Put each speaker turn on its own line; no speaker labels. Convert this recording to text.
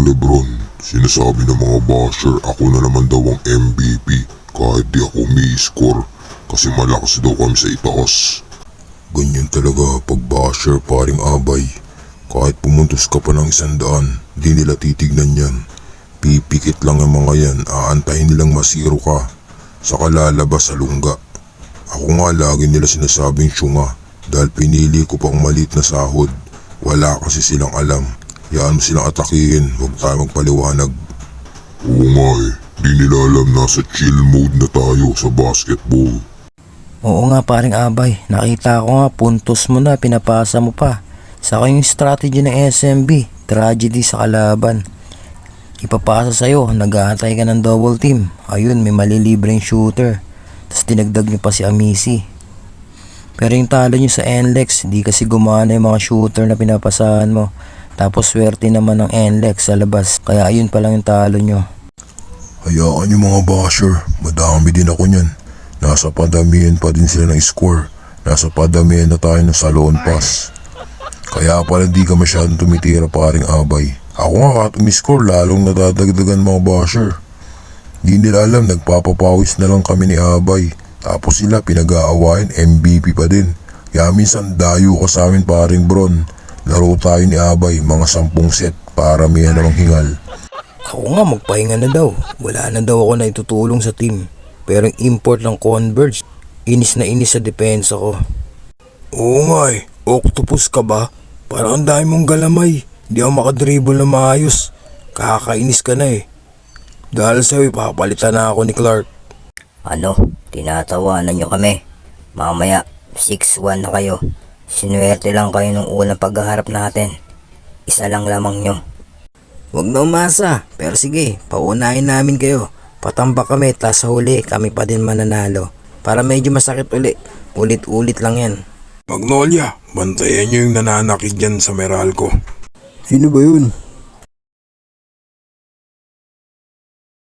Paring Lebron, sinasabi ng mga basher ako na naman daw ang MVP kahit di akoumi-score kasi malakas daw kami sa itaas. Ganyan talaga pag basher, paring Abay. Kahit pumuntos ka pa ng 100, di nila titignan yan. Pipikit lang ang mga yan, aantayin nilang masiro ka. Saka lalabas sa lungga. Ako nga lagi nila sinasabing syunga dahil pinili ko pang malit na sahod. Wala kasi silang alam. Hayaan mo silang atakihin, huwag tayo magpaliwanag. Oo nga di nila alam nasa chill mode na tayo sa basketball.
Oo nga paring Abay, nakita ko nga puntos mo na, pinapasa mo pa. Saka yung strategy ng SMB, tragedy sa kalaban. Ipapasa sa'yo, nag-aantay ka ng double team. Ayun, may malilibreng shooter. Tapos dinagdag nyo pa si Amici. Pero yung talo nyo sa NLEX, di kasi gumana yung mga shooter na pinapasahan mo. Tapos swerte naman ng NLEX sa labas. Kaya ayun pa lang yung talo nyo.
Hayaan yung mga basher, madami din ako niyan. Nasa padamihan pa din sila ng score. Nasa padamihan na tayo ng salon pass. Kaya pala di ka masyadong tumitira paring Abay. Ako nga kahit umiscore lalong nadadagdagan mga basher. Di nila alam nagpapapawis na lang kami ni Abay. Tapos sila pinag-aawain MVP pa din. Kaya minsan dayo ka sa amin paring Bron. Laro tayo ni Abay mga 10 set para may namang hingal.
Ako nga magpahinga na daw. Wala na daw ako na itutulong sa team. Pero yung import ng Converge, inis na inis sa depensa ko. Oo nga octopus ka ba? Parang ang dami mong galamay. Hindi ako makadribble na maayos. Kakainis ka na Dahil sa'yo papalitan na ako ni Clark.
Ano? Tinatawanan nyo kami. Mamaya 6-1 na kayo. Sinuwerte lang kayo nung unang paghaharap natin. Isa lang lamang nyo.
Huwag na umasa. Pero sige, paunahin namin kayo. Patambak kami, tas sa huli kami pa din mananalo. Para medyo masakit uli. Ulit-ulit lang yan.
Magnolia, bantayan nyo yung nananakit dyan sa Meralco.
Sino ba yun?